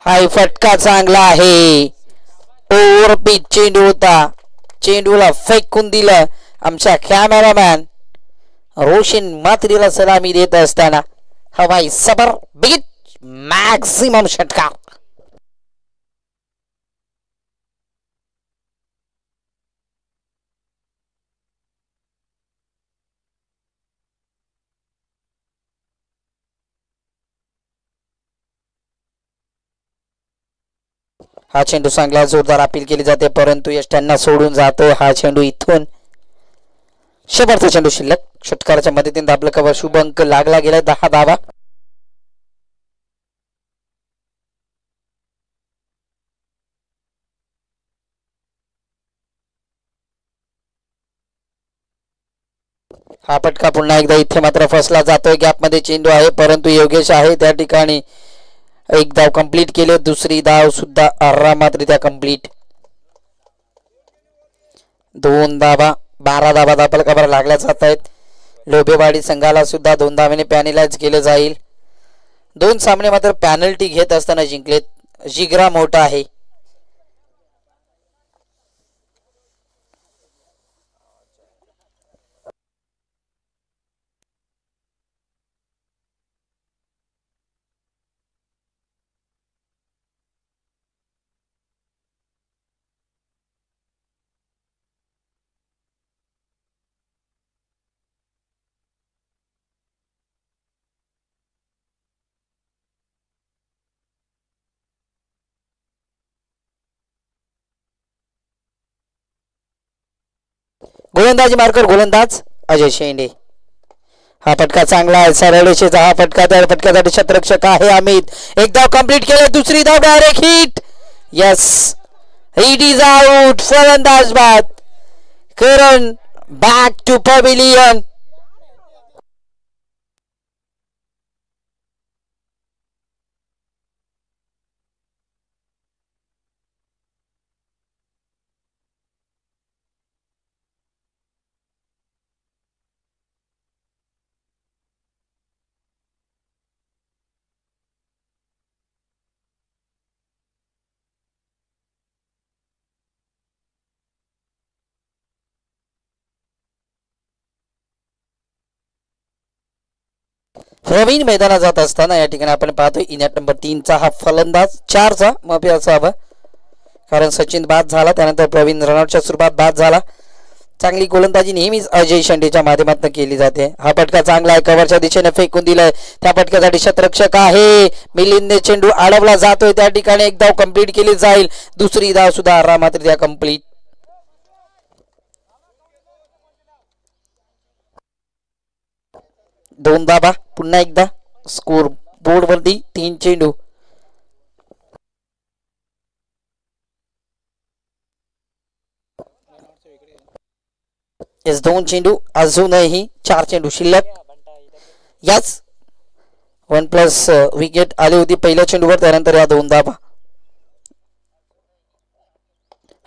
हाय फटका चांगला आहे. ओव्हर पिच चेंडू होता. चेंडूला फेकून दिलं आमच्या कॅमेरामॅन रोशन मात्रीला सलामी देत असताना हवाई सबर बिगिट मॅक्सिमम षटकार. हा चेंडू चांगला जोरदार अपील केली जाते परंतु यष्ट्यांना सोडून जातो हा चेंडू. इथून शेवटचा चेंडू शिल्लक. षटकाराच्या मदतीने दाबलं कव्हर. शुभ अंक लागला गेला 10 धावा. हा फटका पुन्हा एकदा इथे मात्र फसला जातोय. गॅप मध्ये चेंडू आहे परंतु योगेश आहे त्या ठिकाणी. एक धाव कंप्लीट केले. दुसरी धाव सुद्धा आरामातरित्या कंप्लीट. 2 धावा. 12 धावा दाबल कव्हर लागल्या जात आहेत. लोभेवाडी संघाला सुद्धा 2 धावेने पॅनलाइज केले जाईल. 2 सामने मात्र पॅनल्टी घेत असताना जिंकलेत. जिगरा मोठा आहे. गोलंदाजी मार्कर गोलंदाज अजय शेंडे. हा फटका चांगला आहे. सरळेषेचा हा फटका. त्या फटक्यासाठी शतरक्षक आहे अमित. एक धाव कंप्लीट केले. दुसरी धाव direct hit. Yes it is out. फलंदाज बाद. करण बॅक टू पवेलियन. प्रवीण मैदानात जात असताना या ठिकाणी आपण पाहतोय इनिंग नंबर 3चा हा फलंदाज 4चा माफी असावा कारण सचिन बाद झाला. त्यानंतर प्रवीण रनआउटच्या स्वरूपात बाद झाला. चांगली गोलंदाजी नेहमीच अजय शेंडेच्या माध्यमातून केली जाते. हा फटका चांगला आहे. कव्हरच्या दिशेने फेकून दिलाय. त्या फटक्यासाठी शतरक्षक आहे मिलिंदने. चेंडू अडवला जातोय. त्या ठिकाणी एक धाव कंप्लीट केली जाईल. दुसरी धाव सुद्धा आरामातरित्या कंप्लीट. दोन धावा. पुन्हा एकदा स्कोर बोर्ड वरती 3 चेंडू. येस 2 चेंडू अजूनही 4 चेंडू शिल्लक. याच 1+ विकेट आली होती पहिल्या चेंडूवर. त्यानंतर या 2 धावा.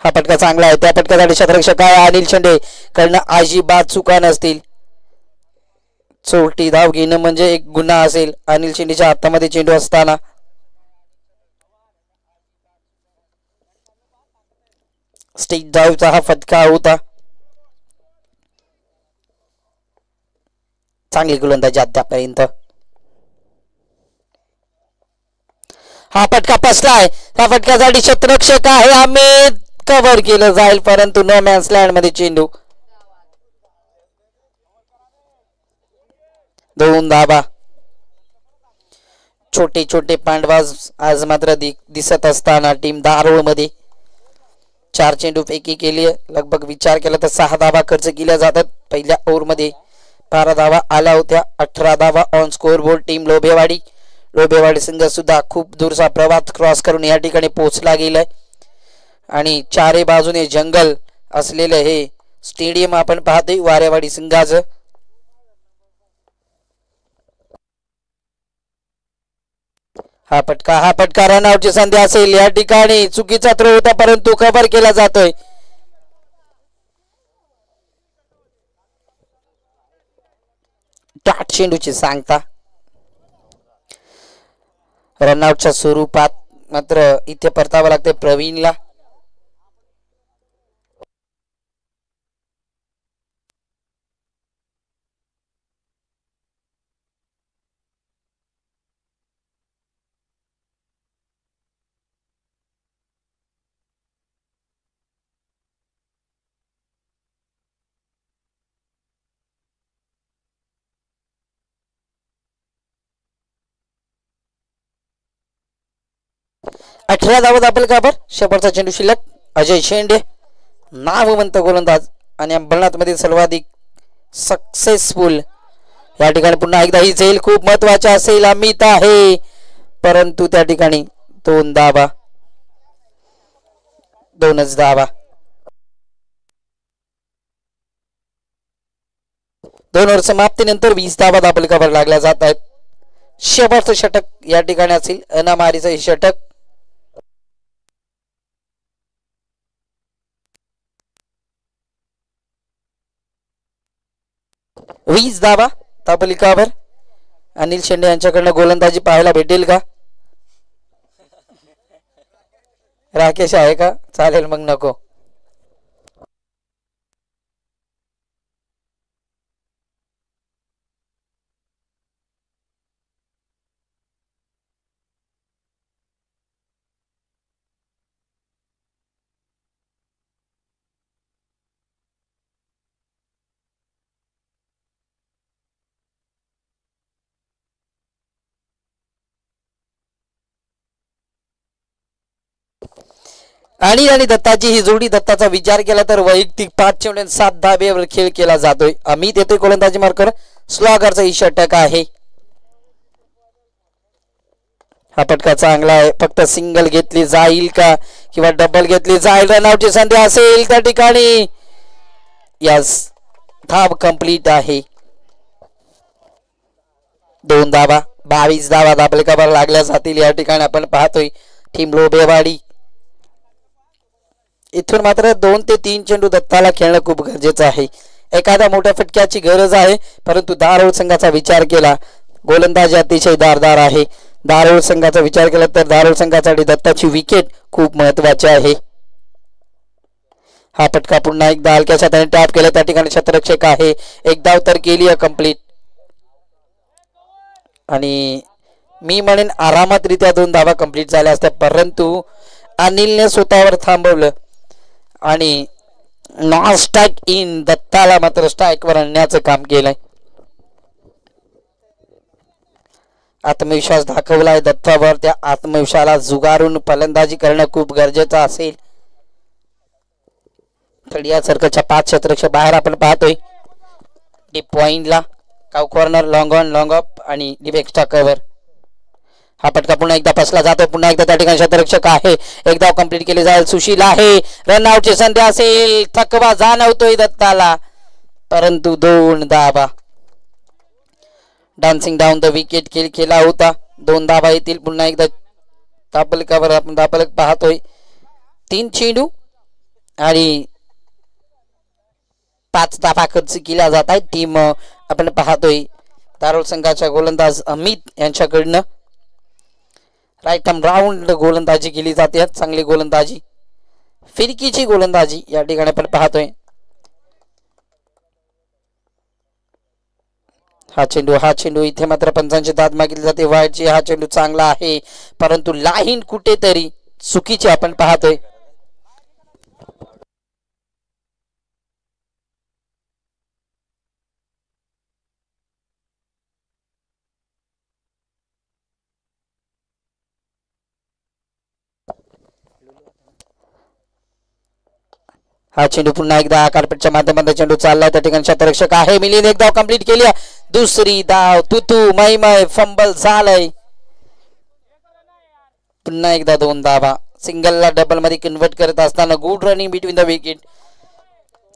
हा फटका चांगला आहे. त्या फटक्यासाठी शतरक्षक आहे अनिल शेंडे. कडनं अजिबात चुका नसतील. चोरटी धाव घेणं म्हणजे एक गुन्हा असेल. अनिल शेंडेच्या हातामध्ये चेंडू असताना स्टेट धावचा हा फटका होता. चांगली गोलंदाजी अद्यापर्यंत. हा फटका फसलाय. त्या फटक्यासाठी शतरक्षक आहे अमित. कव्हर केलं जाईल परंतु नो मॅन्स लँड मध्ये चेंडू. 2 धावा. छोटे छोटे पांडवाज आज मात्र दिसत असताना टीम दारोळ मध्ये 4 चेंडू पैकी केली. लगभग विचार केला तर 6 धावा खर्च केल्या जातात. पहिल्या ओव्हर मध्ये 12 धावा आल्या होत्या. 18 धावा ऑन स्कोर बोर्ड. टीम लोभेवाडी संघ सुद्धा खूप दूरचा प्रवास क्रॉस करून या ठिकाणी पोहोचला गेलाय आणि चारे बाजूने जंगल असलेले हे स्टेडियम आपण पाहतोय वारेवाडी संघाचं. हा फटका रनआउटची संधी असेल. या ठिकाणी चुकीचा थ्रो होता परंतु कव्हर केला जातोय. टाट चेंडूची सांगता. रनआउटच्या स्वरूपात मात्र इथे परतावं लागते प्रवीणला. अठरा धावा दाबल काबर. शेवटचा चेंडू शिल्लक. अजय शेंडे नामवंत गोलंदाज आणि अंबरनाथ मध्ये सर्वाधिक सक्सेसफुल. या ठिकाणी पुन्हा एकदा ही झेल खूप महत्वाची असेल. अमित आहे परंतु त्या ठिकाणी 2 धावा. 2च धावा. 2 ओव्हर समाप्तीनंतर 20 धावा दाबल काबर लागल्या जात आहेत. शेवटचं षटक या ठिकाणी असेल. अनामारीचं हे षटक. वीस धावा ताबलिकावर. अनिल शेंडे यांच्याकडनं गोलंदाजी पाहायला भेटेल का? राकेश आहे का? चालेल मग नको. आणि दत्ताची ही जोडी. दत्ताचा विचार केला तर वैयक्तिक 5 चेंडू 7 धाब्यावर खेळ केला जातोय. अमित येतोय गोलंदाजी मार्कर. स्लॉगरचा ही षटक आहे. हा फटका चांगला आहे. फक्त सिंगल घेतली जाईल का किंवा डबल घेतली जाईल? रनआउटची संधी असेल त्या ठिकाणी. यस, धाव कंप्लीट आहे. 2 धावा. 22 धावा दाबलेकावर लागल्या जातील. या ठिकाणी आपण पाहतोय टीम लोबेवाडी. इथून मात्र 2 ते 3 चेंडू दत्ताला खेळणं खूप गरजेचं आहे. एखाद्या मोठ्या फटक्याची गरज आहे परंतु दारोळ संघाचा विचार केला गोलंदाजी अतिशय धारदार आहे. दारोळ संघाचा विचार केला तर दारोळ संघासाठी दत्ताची विकेट खूप महत्वाची आहे. हा फटका पुन्हा एकदा हलक्याच्या त्याने टॅप केला. त्या ठिकाणी क्षेत्ररक्षक आहे. एक धाव तर केली आहे कंप्लीट. आणि मी म्हणेन आरामातरित्या 2 धावा कंप्लीट झाल्या असत्या परंतु अनिलने स्वतःवर थांबवलं आणि नॉन स्ट्राइक इन. दत्ताला मात्र स्ट्राइकवर आणण्याचं काम केलंय. आत्मविश्वास दाखवलाय दत्तावर. त्या आत्मविश्वासाला जुगारून फलंदाजी करणं खूप गरजेचं असेल. थर्डिया सर्कलच्या 5 क्षेत्ररक्षक बाहेर आपण पाहतोय. डीप पॉइंटला काव corner, long on, long of आणि डीप एक्स्ट्रा कव्हर. हा फटका पुन्हा एकदा फसला जातो. पुन्हा एकदा त्या ठिकाणी क्षेत्ररक्षक आहे. एक धाव कंप्लीट केली जाईल. सुशील आहे. रनआउटची संधी असेल. थकवा जाणवतोय दत्ताला परंतु 2 धावा. डान्सिंग डाऊन द विकेट खेळ केला होता. 2 धावा येतील. पुन्हा एकदा दाबलकावर आपण दाबलक पाहतोय. 3 चेंडू आणि 5 धावा खर्च केल्या जात आहेत. टीम आपण पाहतोय दारोळ संघाच्या गोलंदाज अमित यांच्याकडनं राईट आर्म राऊंड गोलंदाजी केली जाते. चांगली गोलंदाजी, फिरकीची गोलंदाजी या ठिकाणी आपण पाहतोय. हा चेंडू इथे मात्र पंचांची दाद मागितली जाते. वाईटची. हा चेंडू चांगला आहे परंतु लाईन कुठेतरी चुकीची आपण पाहतोय. हा चेंडू पुन्हा एकदा कार्पेटच्या माध्यमातून चेंडू चाललाय. त्या ठिकाणी क्षेत्ररक्षक आहे. मिलिंद एक धाव कंप्लीट केली. दुसरी धाव. तुतू मैमय फंबल झालंय. पुन्हा एकदा 2 धावा. सिंगलला डबल मध्ये कन्वर्ट करत असताना good running between the wicket.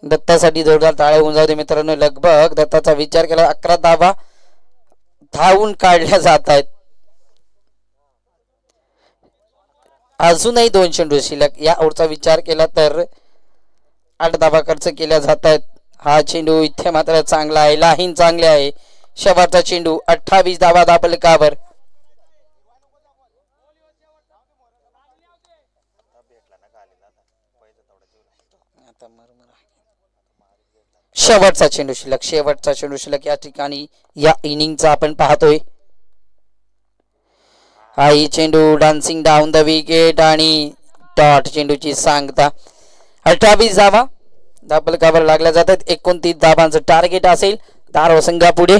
दत्तासाठी जोरदार टाळ्या होऊन जाऊ दे मित्रांनो. लगभग दत्ताचा विचार केला 11 धावा धावून काढल्या जात आहेत. अजूनही 2 चेंडू शिल्लक. या ओव्हरचा विचार केला तर 8 धावा खर्च केल्या जात आहेत. हा चेंडू इथे मात्र चांगला आहे. लाईन चांगली आहे. शेवटचा चेंडू. 28 धावा दाबलकावर. आता शेवटचा चेंडू शिल्लक, शेवटचा चेंडू शिल्लक या ठिकाणी या इनिंगचा आपण पाहतोय. हाई चेंडू डान्सिंग डाऊन द विकेट आणि डॉट चेंडूची सांगता. 28 धावा डबल कव्हर लागल्या जातात. 29 धावांचं टार्गेट असेल धारावी संघापुढे.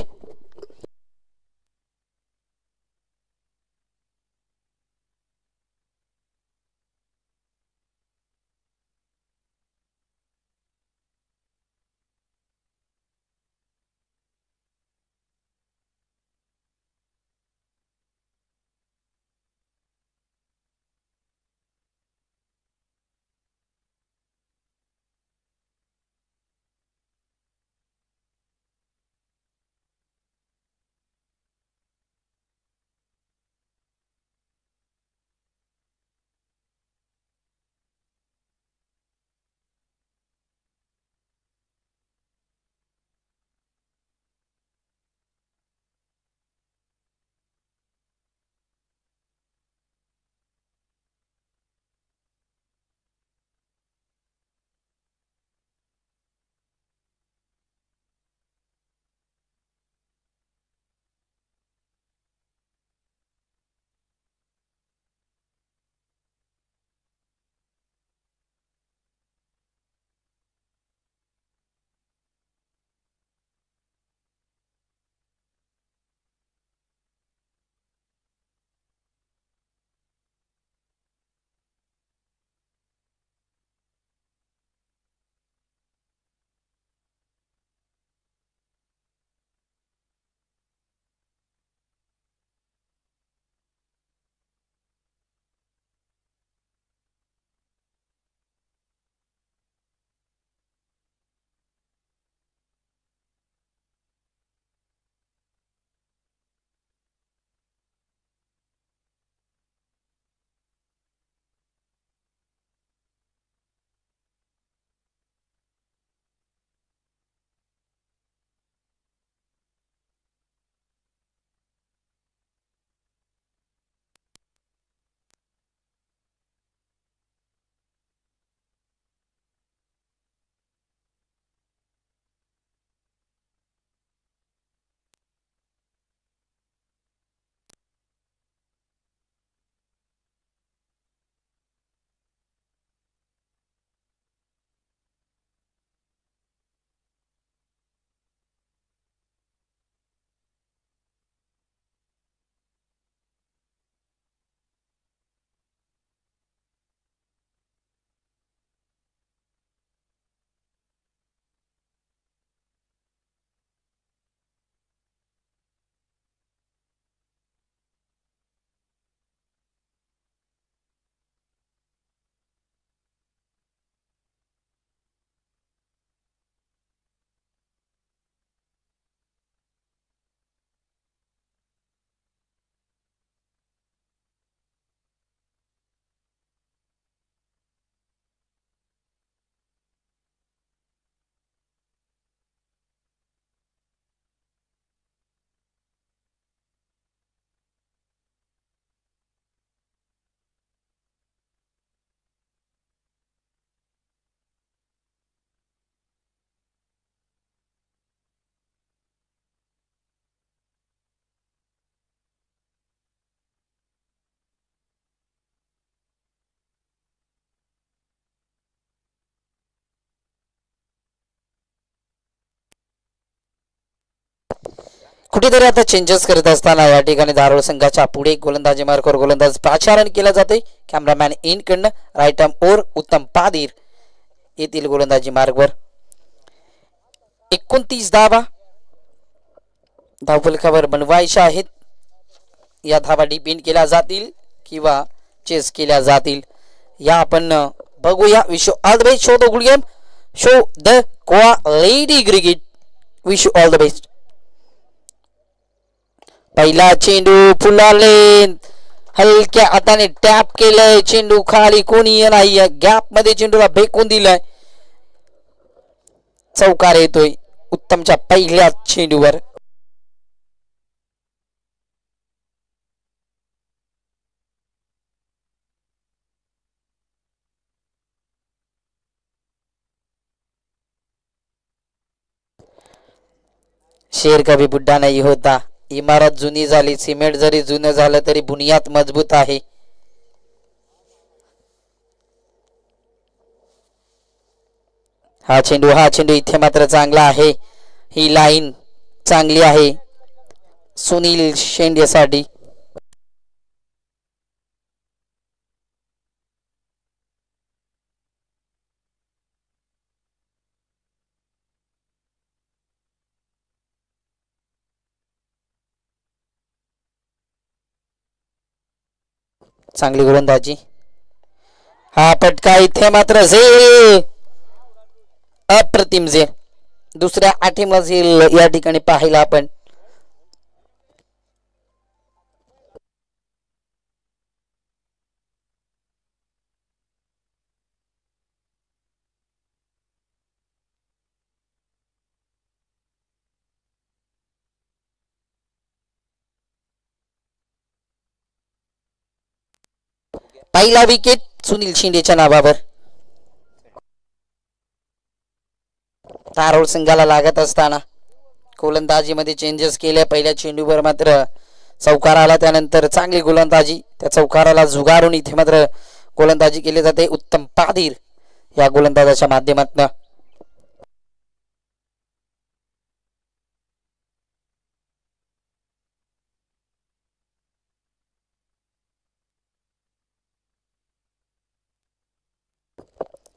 कुठेतरी आता चेंजेस करत असताना या ठिकाणी धारावी संघाच्या पुढे गोलंदाजी मार्गावर गोलंदाज पाचारण केला जाते. कॅमेरामॅन इन कडनं राईट आर्म ओर उत्तम पादीर येथील गोलंदाजी मार्गावर 29 धावा धावफलकावर बनवायच्या आहेत. या धावा डिपेंड केल्या जातील किंवा चेस केल्या जातील या आपण बघूया. Wish all the best. Show the good game, show the quality cricket. Wish all the best. पहिला चेंडू फुलाले हलक्या हाताने टॅप केलंय. चेंडू खाली कोणी नाही, गॅप मध्ये चेंडूला फेकून दिलाय. चौकार येतोय उत्तमच्या पहिल्या चेंडूवर. शेर कभी बुड्ढा नाही होता. इमारत जुनी झाली, सिमेंट जरी जुनं झालं तरी बुनियाद मजबूत आहे. हा चेंडू इथे मात्र चांगला आहे. ही लाईन चांगली आहे सुनील शेंडेसाठी. चांगली गोलंदाजी. हा पटका इथे मात्र झेल, अप्रतिम झेल. दुसऱ्या आठीला झेल या ठिकाणी पाहिला आपण. पहिला विकेट सुनील शिंदेच्या नावावर. तारोळ संघाला लागत असताना गोलंदाजीमध्ये चेंजेस केले. पहिल्या चेंडूवर मात्र चौकार आला, त्यानंतर चांगली गोलंदाजी, त्या चौकाराला झुगारून इथे मात्र गोलंदाजी केली जाते उत्तम पाधीर या गोलंदाजाच्या माध्यमातून.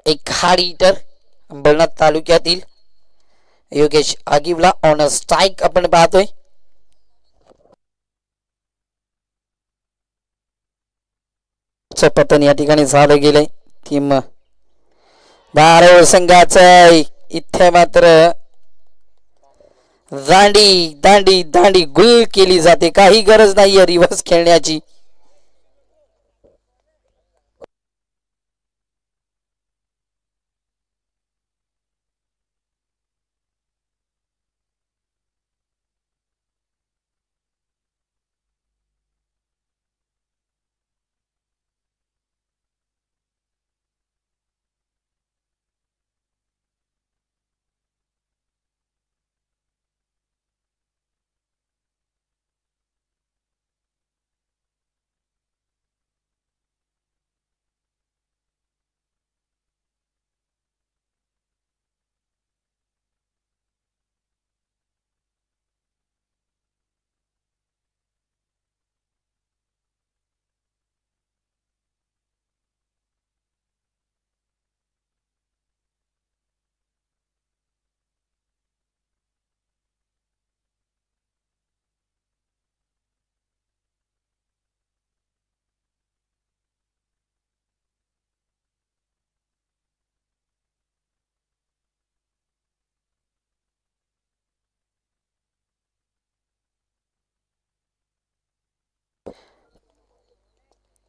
एक हार्ड हिटर अंबरनाथ तालुक्यातील योगेश आगिवला ऑन स्ट्राइक आपण पाहतोय. पतन या ठिकाणी झालं गेलंय. टीम दारोळ संघाचं इथे मात्र दांडी दांडी दांडी गुल केली जाते. काही गरज नाहीये रिव्हर्स खेळण्याची.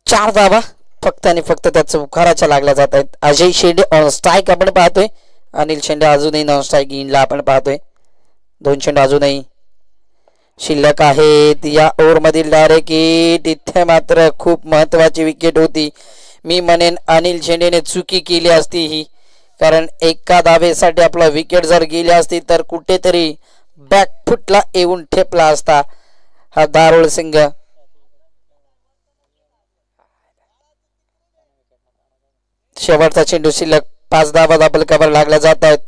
चार धावा फक्त आणि फक्त त्या चौकाराच्या लागल्या जात आहेत. अजय शेंडे ऑन स्ट्राइक आपण पाहतोय. अनिल शेंडे अजूनही नॉन स्ट्राइक इनला आपण पाहतोय. 2 चेंडू अजूनही शिल्लक आहेत या ओव्हर मधील. डायरेक्ट हिट इथे मात्र खूप महत्वाची विकेट होती. मी म्हणेन अनिल शेंडेने चुकी केली असती ही, कारण एका धावेसाठी आपला विकेट जर गेली असती तर कुठेतरी बॅकफुटला येऊन ठेपला असता हा दारोळ संघ. शेवटचा चेंडू शिल्लक. 5 धावा डबल कव्हर लागल्या जात आहेत.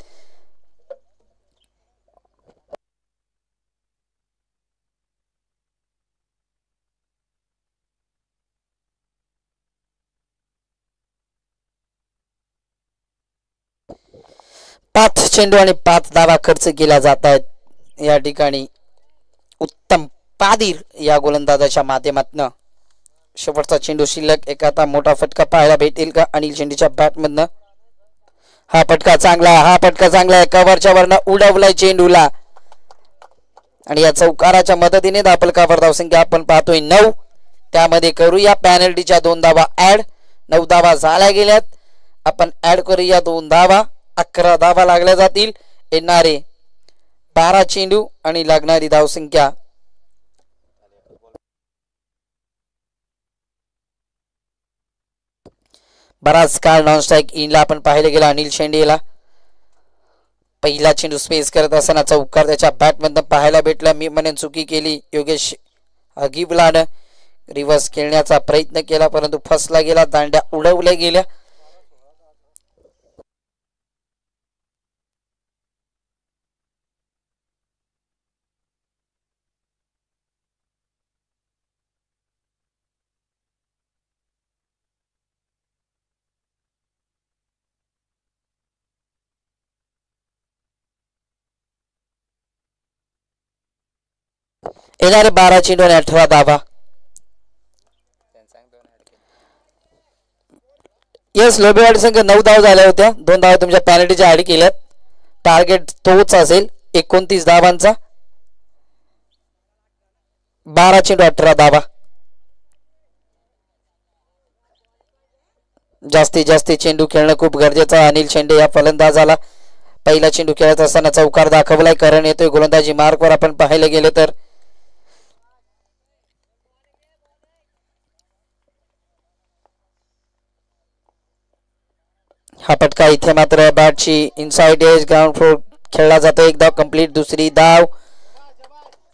पाच चेंडू आणि 5 धावा खर्च केल्या जात आहेत या ठिकाणी उत्तम पाधीर या गोलंदाजाच्या माध्यमातून. शेवटचा चेंडू शिल्लक. एक आता मोठा फटका पाहायला भेटेल का अनिल शेंडेच्या बॅटमधनं. हा फटका चांगला आहे. कव्हरच्या वरनं उडवलाय चेंडूला आणि या चौकाराच्या मदतीने धापलकावर धावसंख्या आपण पाहतोय 9. त्यामध्ये करूया पॅनल्टीच्या 2 धावा ऍड. 9 धावा झाल्या गेल्यात. आपण ऍड करूया 2 धावा. 11 धावा लागल्या जातील. येणारे 12 चेंडू आणि लागणारी धावसंख्या बराच काळ नॉन स्ट्राइक इनला आपण पाहिले गेला अनिल शेंडेला. पहिला चेंडू स्पेस करत असताना चौकार त्याच्या बॅटमधनं पाहायला भेटला. मी म्हणेन चुकी केली योगेश अगिबलानं. रिव्हर्स खेळण्याचा प्रयत्न केला परंतु फसला गेला. दांड्या उडवल्या गेल्या. येणारे 12 चेंडू आणि 18 धावा. येस, लोबेवाडी संघ 9 धाव झाल्या होत्या. 2 धावा तुमच्या पॅनल्टीच्या आडी केल्यात. टार्गेट तोच असेल 29 धावांचा. 12 चेंडू 18 धावा. जास्तीत जास्त चेंडू खेळणं खूप गरजेचं आहे. अनिल शेंडे या फलंदाजाला पहिला चेंडू खेळत असताना चौकार दाखवलाय. करण येतोय गोलंदाजी मार्कवर आपण पाहायला गेले तर. हा फटका इथे मात्र बॅटची इनसाइड एज ग्राउंड फ्लोर खेळला जातो. एक धाव कंप्लीट. दुसरी धाव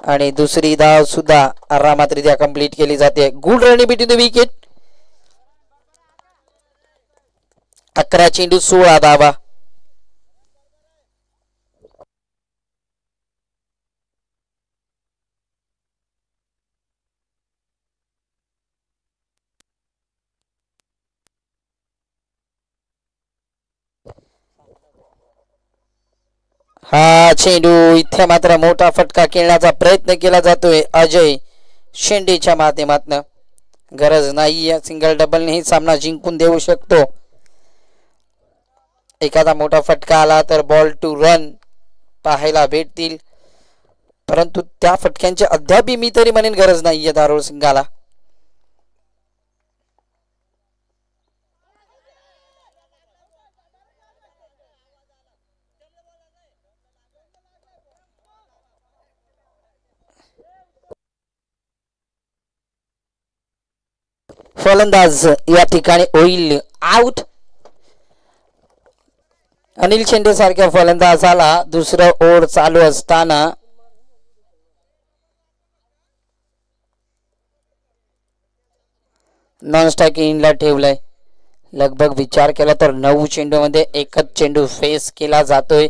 आणि दुसरी धाव सुद्धा आरामातरित्या कंप्लीट केली जाते. Good running between the wicket. 11 चेंडू 16 धावा. हा चेंडू इथे मात्र मोठा फटका खेळण्याचा प्रयत्न केला जातोय अजय शेंडेच्या माध्यमातून. गरज नाही, सिंगल डबलनेही सामना जिंकून देऊ शकतो. एखादा मोठा फटका आला तर बॉल टू रन पाहायला भेटतील परंतु त्या फटक्यांची अद्याप मी तरी म्हणेन गरज नाहीये दारुल सिंगाला. फलंदाज या ठिकाणी होईल आउट. अनिल शेंडे सारख्या फलंदाजाला दुसरं ओव्हर चालू असताना नॉन स्ट्रायकिंगला ठेवलंय. लगभग विचार केला तर 9 चेंडू मध्ये एकच चेंडू फेस केला जातोय.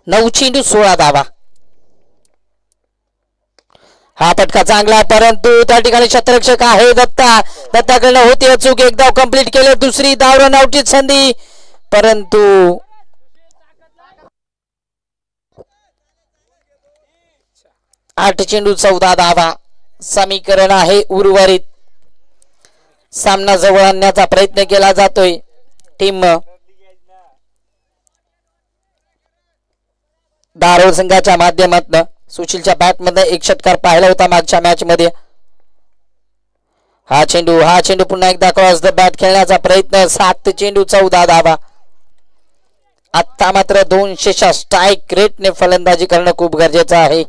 नऊ चेंडू 16 धावा. हा फटका चांगला परंतु त्या ठिकाणी क्षेत्ररक्षक आहे दत्ता. दत्ताकडनं होती अचूक. एक धाव कंप्लीट केले. दुसरी धाव रन आउटची संधी परंतु 8 चेंडू 14 धावा. समीकरण आहे उर्वरित. सामना जवळ आणण्याचा प्रयत्न केला जातोय टीम दारोड संघाच्या माध्यमातून. सुशीलच्या बॅटमध्ये एक षटकार पाहिला होता मागच्या मॅच मध्ये. हा चेंडू पुन्हा एकदा क्रॉस द बॅट खेळण्याचा प्रयत्न. 7 चेंडू 14 धावा. आता मात्र 200च्या स्ट्राईक रेटने फलंदाजी करणं खूप गरजेचं आहे.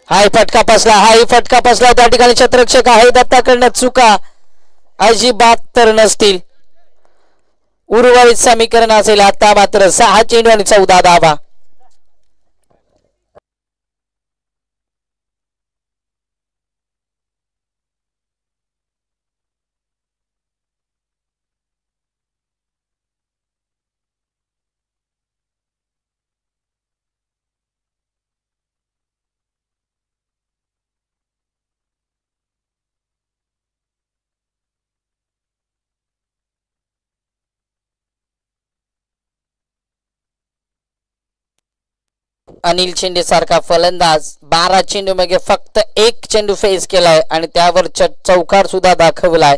हाय फटका फसला. त्या ठिकाणी क्षेत्ररक्षक आहे दत्ताकडनं चुका अजिबात तर नसतील. उर्वरित समीकरण असेल आता मात्र 6 चेंडू आणि 14 धावा. अनिल शेंडे सारखा फलंदाज 12 चेंडू मध्ये फक्त एक चेंडू फेस केलाय आणि त्यावर चौकार सुद्धा दाखवलाय,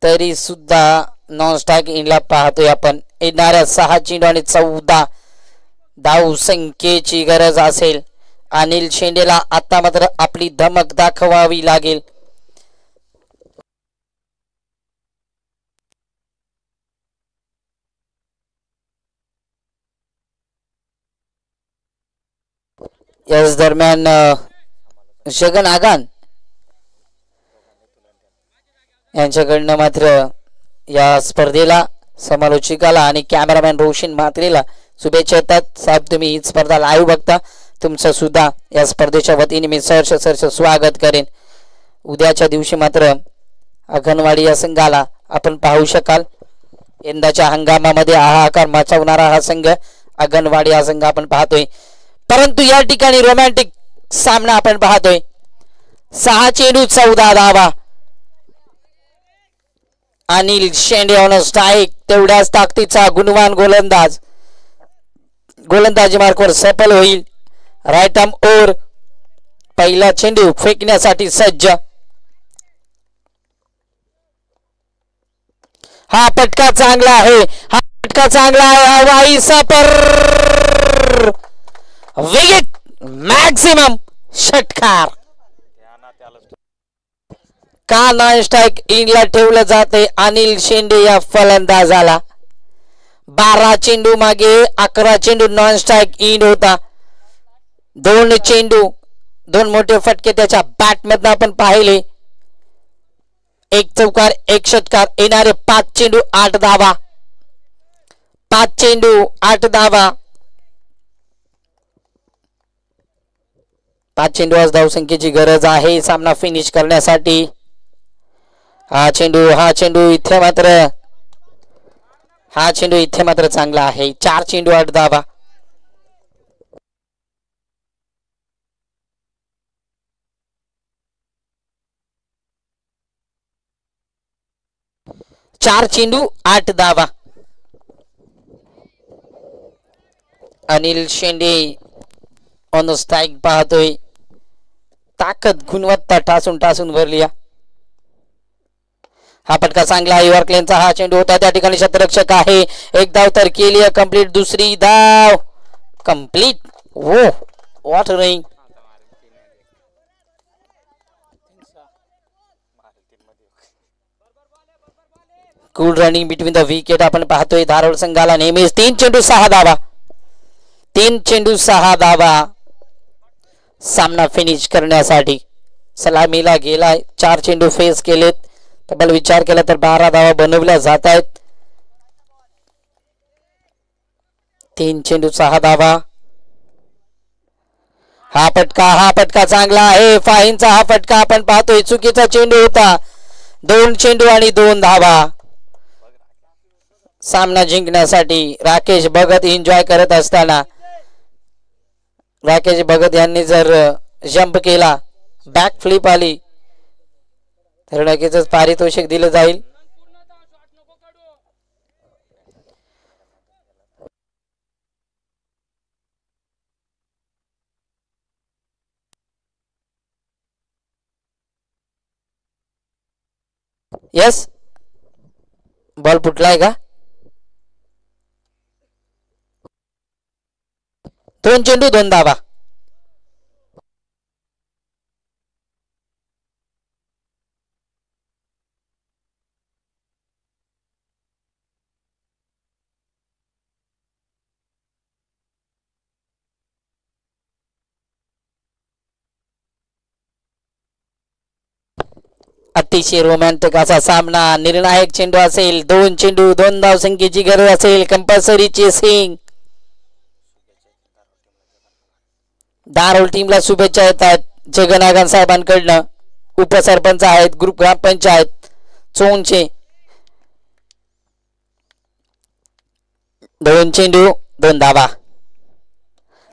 तरी सुद्धा नॉन स्ट्राईक इनला पाहतोय आपण. येणाऱ्या 6 चेंडू आणि 14 धाव संख्येची गरज असेल. अनिल शेंडेला आता मात्र आपली धमक दाखवावी लागेल. याच दरम्यान जगन आगान यांच्याकडनं मात्र या स्पर्धेला, समालोचकाला आणि कॅमेरामॅन रोशन म्हात्रेला शुभेच्छा येतात. साहेब, तुम्ही ही स्पर्धा लाईव्ह बघता, तुमचं सुद्धा या स्पर्धेच्या वतीने मी सहर्ष स्वागत करेन. उद्याच्या दिवशी मात्र अंगणवाडी या संघाला आपण पाहू शकाल. यंदाच्या हंगामामध्ये हाहाकार मचावणारा हा संघ अंगणवाडी हा संघ आपण पाहतोय. परंतु या ठिकाणी रोमॅन्टिक सामना आपण पाहतोय. 6 चेंडू 14 धावा. अनिल शेंडे ऑन स्ट्राईक, तेवढ्याच ताकदीचा गुणवान गोलंदाज गोलंदाजी मार्कवर सफल होईल. राईट आर्म ओव्हर, पहिला चेंडू फेकण्यासाठी सज्ज. हा पटका चांगला आहे, हा पटका चांगला आहे. हवाई सपर, विकेट, मॅक्सिमम षटकार. का नॉन स्ट्राईक इनला ठेवलं जाते अनिल शेंडे या फलंदाजाला. 12 चेंडू मागे 11 चेंडू नॉन स्ट्राईक इन होता. 2 चेंडू, 2 मोठे फटके त्याच्या बॅट मधून आपण पाहिले. 1 चौकार 1 षटकार. येणारे 5 चेंडू 8 धावा. 5 चेंडू 8 धावा. 5 चेंडू आज धावसंख्येची गरज आहे सामना फिनिश करण्यासाठी. हा चेंडू इथे मात्र चांगला आहे. 4 चेंडू 8 धावा. चार चेंडू 8 धावा. अनिल शेंडे ऑन स्ट्राईक पाहतोय. ताकद, गुणवत्ता टासून भरली. हा पटका चांगला आहे. यॉर्कलेनचा हा चेंडू होता, त्या ठिकाणी शतरक्षक आहे. 1 धाव तर केली आहे कंप्लीट. दुसरी धाव कंप्लीट. हो, what running. Good running between the wicket आपण पाहतोय. धारोड संघाला नेहमीच 3 चेंडू 6 धावा. 3 चेंडू 6 धावा सामना फिनिश करण्यासाठी. सलामीला गेलाय. 4 चेंडू फेस केलेत. तब्बल विचार केला तर 12 धावा बनवल्या जात आहेत. 3 चेंडू 6 धावा. हा पटका चांगला आहे. फाहींचा हा फटका आपण पाहतोय. चुकीचा चेंडू होता. 2 चेंडू आणि 2 धावा. सामना जिंकण्यासाठी राकेश भगत एन्जॉय करत असताना, राकेश भगत यांनी जर जंप केला, बॅक फ्लिप आली तर नक्कीच पारितोषिक दिलं जाईल. यस, बॉल फुटलाय का? 2 चेंडू 2 धावा. अतिशय रोमॅन्टिक असा सामना. निर्णायक चेंडू असेल. 2 चेंडू 2 धाव संख्येची गरज असेल. Compulsory chasing. दारोल टीमला शुभेच्छा येतात जगनागन साहेबांकडनं. उपसरपंच आहेत, ग्रुप ग्रामपंचायत चोनचे. 2 चेंडू 2 धावा.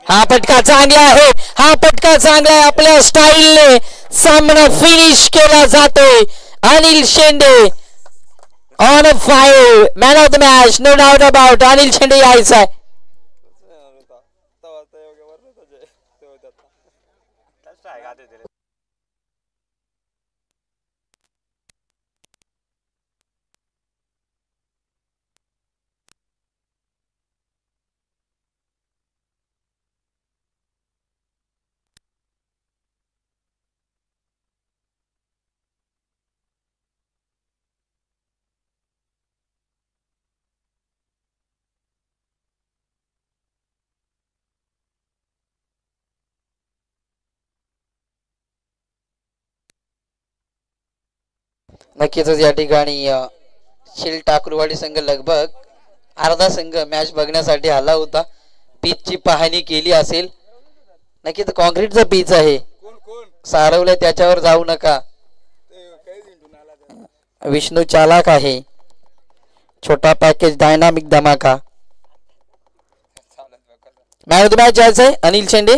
हा पटका चांगला आहे. हा पटका चांगला आहे. आपल्या स्टाईलने सामना फिनिश केला जातोय. Anil Shende on fire, man of the match, no doubt about. Anil Shende यायचा आहे. नक्कीच या ठिकाणी शिल टाकूरवाडी संघ लगभग अर्धा संघ मॅच बघण्यासाठी आला होता. पिचची पाहणी केली असेल. नक्कीच कॉन्क्रीटचं पिच आहे, सारवलंय त्याच्यावर जाऊ नका. विष्णू चालाक आहे. छोटा पॅकेज डायनामिक धमाका. मॅच आहे अनिल शेंडे.